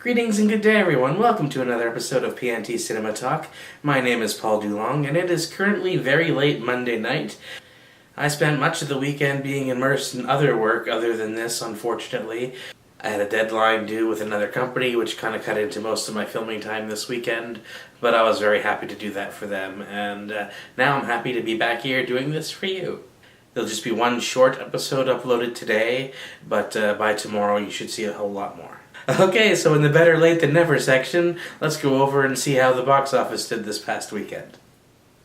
Greetings and good day, everyone. Welcome to another episode of PNT Cinema Talk. My name is Paul Dulong, and it is currently very late Monday night. I spent much of the weekend being immersed in other work other than this, unfortunately. I had a deadline due with another company, which kind of cut into most of my filming time this weekend, but I was very happy to do that for them, and now I'm happy to be back here doing this for you. There'll just be one short episode uploaded today, but by tomorrow you should see a whole lot more. Okay, so in the better late than never section, let's go over and see how the box office did this past weekend.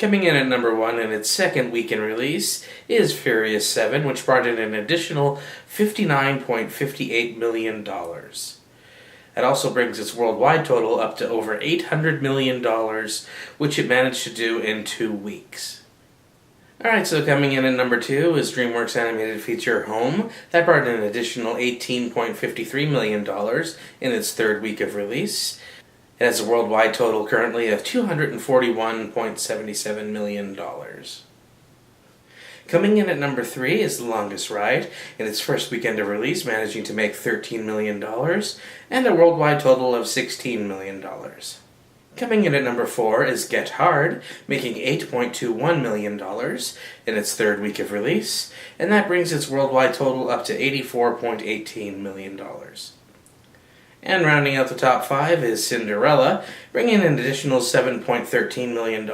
Coming in at number 1 in its second weekend release is Furious 7, which brought in an additional $59.58 million. That also brings its worldwide total up to over $800 million, which it managed to do in 2 weeks. Alright, so coming in at number 2 is DreamWorks' animated feature Home. That brought in an additional $18.53 million in its third week of release. It has a worldwide total currently of $241.77 million. Coming in at number 3 is The Longest Ride, in its first weekend of release managing to make $13 million, and a worldwide total of $16 million. Coming in at number 4 is Get Hard, making $8.21 million in its third week of release, and that brings its worldwide total up to $84.18 million. And rounding out the top 5 is Cinderella, bringing in an additional $7.13 million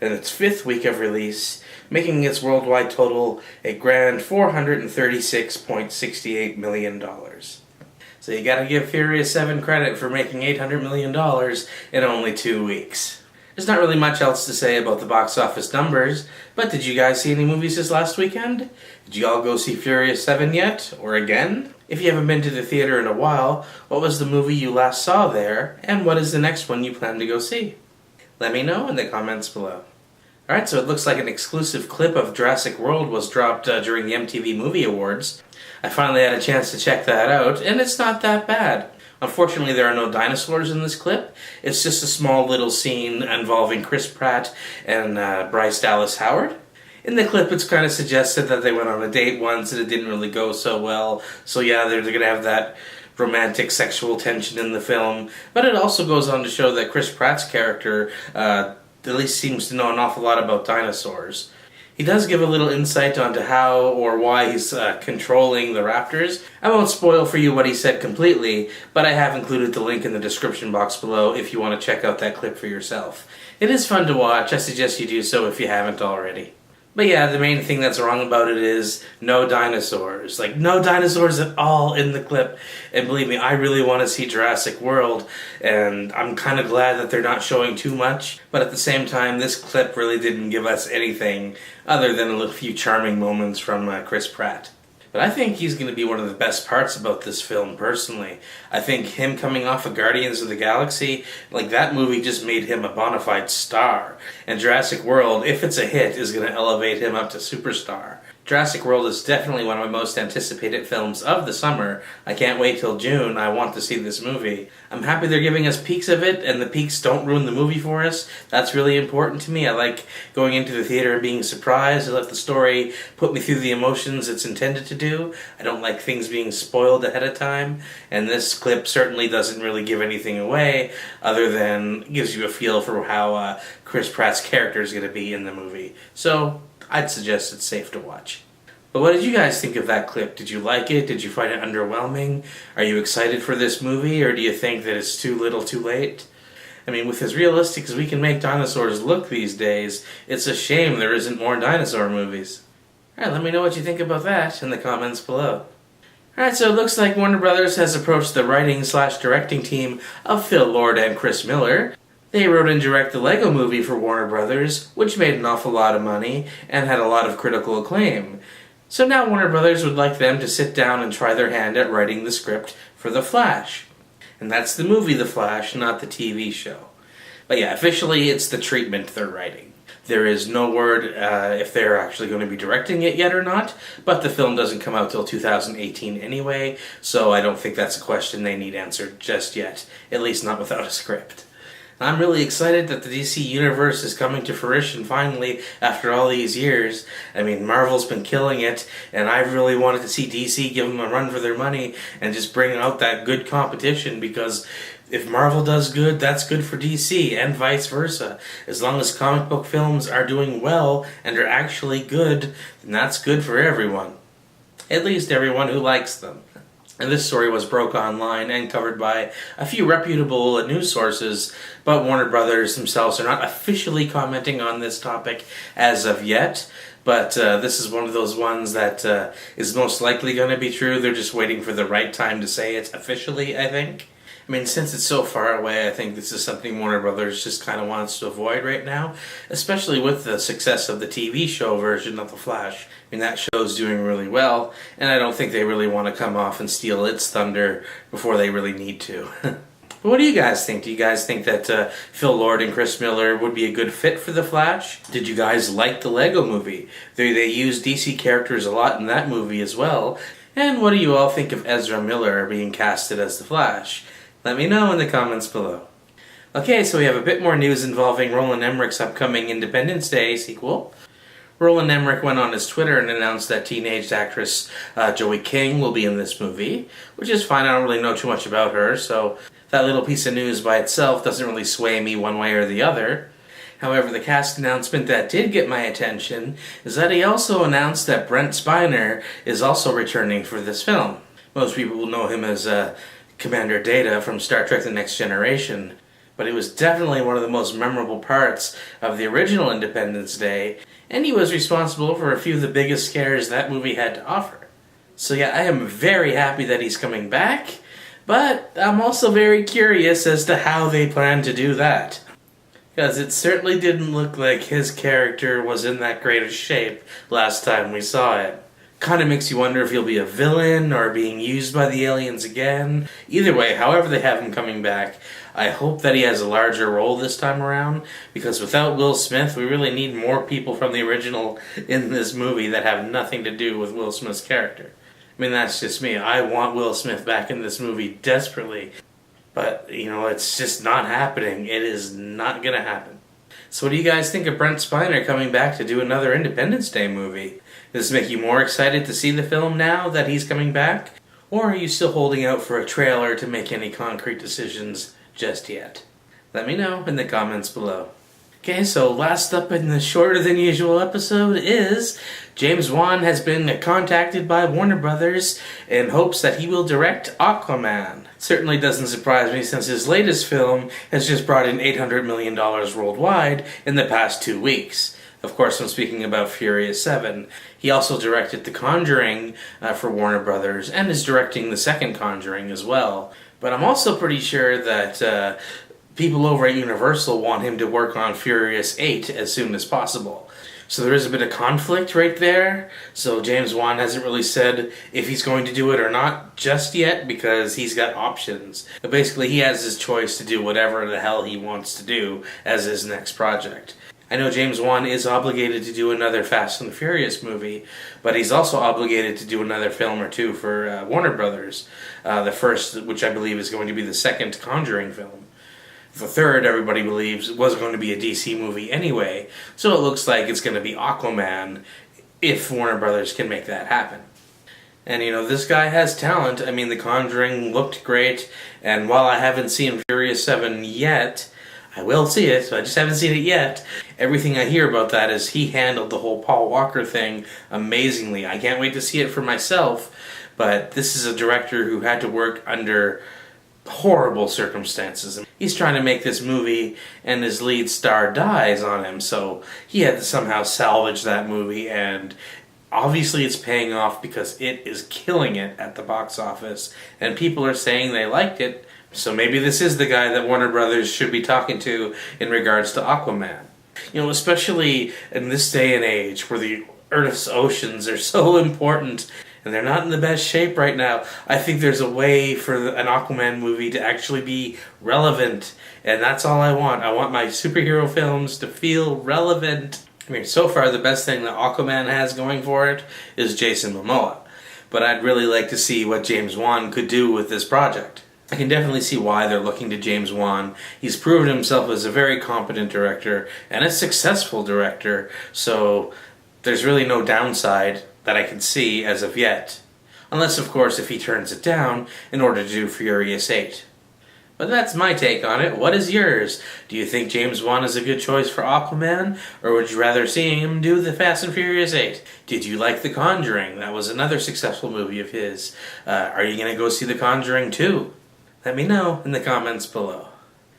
in its fifth week of release, making its worldwide total a grand $436.68 million. So you gotta give Furious 7 credit for making $800 million in only 2 weeks. There's not really much else to say about the box office numbers, but did you guys see any movies this last weekend? Did you all go see Furious 7 yet? Or again? If you haven't been to the theater in a while, what was the movie you last saw there, and what is the next one you plan to go see? Let me know in the comments below. Alright, so it looks like an exclusive clip of Jurassic World was dropped during the MTV Movie Awards. I finally had a chance to check that out, and it's not that bad. Unfortunately, there are no dinosaurs in this clip. It's just a small little scene involving Chris Pratt and Bryce Dallas Howard. In the clip, it's kind of suggested that they went on a date once and it didn't really go so well. So yeah, they're going to have that romantic sexual tension in the film. But it also goes on to show that Chris Pratt's character at least seems to know an awful lot about dinosaurs. He does give a little insight onto how or why he's controlling the raptors. I won't spoil for you what he said completely, but I have included the link in the description box below if you want to check out that clip for yourself. It is fun to watch. I suggest you do so if you haven't already. But yeah, the main thing that's wrong about it is no dinosaurs. Like, no dinosaurs at all in the clip. And believe me, I really want to see Jurassic World, and I'm kind of glad that they're not showing too much. But at the same time, this clip really didn't give us anything other than a few charming moments from Chris Pratt. But I think he's going to be one of the best parts about this film, personally. I think him coming off of Guardians of the Galaxy, like, that movie just made him a bona fide star. And Jurassic World, if it's a hit, is going to elevate him up to superstar. Jurassic World is definitely one of my most anticipated films of the summer. I can't wait till June. I want to see this movie. I'm happy they're giving us peeks of it, and the peeks don't ruin the movie for us. That's really important to me. I like going into the theater and being surprised. I let the story put me through the emotions it's intended to do. I don't like things being spoiled ahead of time, and this clip certainly doesn't really give anything away, other than gives you a feel for how Chris Pratt's character is going to be in the movie. So I'd suggest it's safe to watch. But what did you guys think of that clip? Did you like it? Did you find it underwhelming? Are you excited for this movie, or do you think that it's too little too late? I mean, with as realistic as we can make dinosaurs look these days, it's a shame there isn't more dinosaur movies. Alright, let me know what you think about that in the comments below. Alright, so it looks like Warner Brothers has approached the writing/directing team of Phil Lord and Chris Miller. They wrote and directed the Lego Movie for Warner Brothers, which made an awful lot of money and had a lot of critical acclaim. So now Warner Brothers would like them to sit down and try their hand at writing the script for The Flash. And that's the movie The Flash, not the TV show. But yeah, officially it's the treatment they're writing. There is no word if they're actually going to be directing it yet or not, but the film doesn't come out till 2018 anyway, so I don't think that's a question they need answered just yet, at least not without a script. I'm really excited that the DC Universe is coming to fruition finally after all these years. I mean, Marvel's been killing it, and I really wanted to see DC give them a run for their money and just bring out that good competition, because if Marvel does good, that's good for DC, and vice versa. As long as comic book films are doing well and are actually good, then that's good for everyone. At least everyone who likes them. And this story was broke online and covered by a few reputable news sources, but Warner Brothers themselves are not officially commenting on this topic as of yet. But this is one of those ones that is most likely going to be true. They're just waiting for the right time to say it officially, I think. I mean, since it's so far away, I think this is something Warner Brothers just kind of wants to avoid right now, especially with the success of the TV show version of The Flash. I mean, that show's doing really well, and I don't think they really want to come off and steal its thunder before they really need to. But what do you guys think? Do you guys think that Phil Lord and Chris Miller would be a good fit for The Flash? Did you guys like the Lego movie? They used DC characters a lot in that movie as well. And what do you all think of Ezra Miller being casted as The Flash? Let me know in the comments below. Okay, so we have a bit more news involving Roland Emmerich's upcoming Independence Day sequel. Roland Emmerich went on his Twitter and announced that teenage actress Joey King will be in this movie, which is fine. I don't really know too much about her, so that little piece of news by itself doesn't really sway me one way or the other. However, the cast announcement that did get my attention is that he also announced that Brent Spiner is also returning for this film. Most people will know him as Commander Data from Star Trek The Next Generation, but he was definitely one of the most memorable parts of the original Independence Day, and he was responsible for a few of the biggest scares that movie had to offer. So yeah, I am very happy that he's coming back, but I'm also very curious as to how they plan to do that. Because it certainly didn't look like his character was in that great of shape last time we saw it. Kind of makes you wonder if he'll be a villain or being used by the aliens again. Either way, however they have him coming back, I hope that he has a larger role this time around, because without Will Smith, we really need more people from the original in this movie that have nothing to do with Will Smith's character. I mean, that's just me. I want Will Smith back in this movie desperately, but, you know, it's just not happening. It is not going to happen. So what do you guys think of Brent Spiner coming back to do another Independence Day movie? Does this make you more excited to see the film now that he's coming back? Or are you still holding out for a trailer to make any concrete decisions just yet? Let me know in the comments below. Okay, so last up in the shorter than usual episode is James Wan has been contacted by Warner Brothers in hopes that he will direct Aquaman. Certainly doesn't surprise me, since his latest film has just brought in $800 million worldwide in the past 2 weeks. Of course, I'm speaking about Furious 7. He also directed The Conjuring for Warner Brothers, and is directing the second Conjuring as well. But I'm also pretty sure that people over at Universal want him to work on Furious 8 as soon as possible. So there is a bit of conflict right there. So James Wan hasn't really said if he's going to do it or not just yet, because he's got options. But basically, he has his choice to do whatever the hell he wants to do as his next project. I know James Wan is obligated to do another Fast and the Furious movie, but he's also obligated to do another film or two for Warner Brothers. The first, which I believe is going to be the second Conjuring film. The third, everybody believes, was going to be a DC movie anyway, so it looks like it's going to be Aquaman if Warner Brothers can make that happen. And you know, this guy has talent. I mean, The Conjuring looked great, and while I haven't seen Furious 7 yet, I will see it, so I just haven't seen it yet. Everything I hear about that is he handled the whole Paul Walker thing amazingly. I can't wait to see it for myself, but this is a director who had to work under horrible circumstances. He's trying to make this movie, and his lead star dies on him, so he had to somehow salvage that movie, and obviously it's paying off because it is killing it at the box office, and people are saying they liked it. So maybe this is the guy that Warner Brothers should be talking to in regards to Aquaman. You know, especially in this day and age where the Earth's oceans are so important and they're not in the best shape right now. I think there's a way for an Aquaman movie to actually be relevant, and that's all I want. I want my superhero films to feel relevant. I mean, so far the best thing that Aquaman has going for it is Jason Momoa. But I'd really like to see what James Wan could do with this project. I can definitely see why they're looking to James Wan. He's proven himself as a very competent director and a successful director, so there's really no downside that I can see as of yet. Unless, of course, if he turns it down in order to do Furious 8. But that's my take on it. What is yours? Do you think James Wan is a good choice for Aquaman? Or would you rather see him do the Fast and Furious 8? Did you like The Conjuring? That was another successful movie of his. Are you going to go see The Conjuring 2? Let me know in the comments below.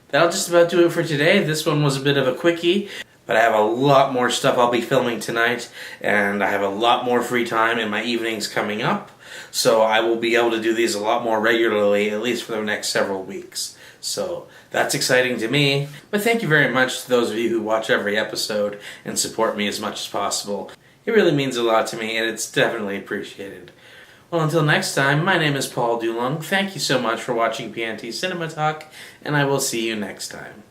That'll just about do it for today. This one was a bit of a quickie, but I have a lot more stuff I'll be filming tonight, and I have a lot more free time in my evenings coming up, so I will be able to do these a lot more regularly, at least for the next several weeks. So that's exciting to me, but thank you very much to those of you who watch every episode and support me as much as possible. It really means a lot to me, and it's definitely appreciated. Well, until next time, my name is Paul Dulong. Thank you so much for watching PNT Cinema Talk, and I will see you next time.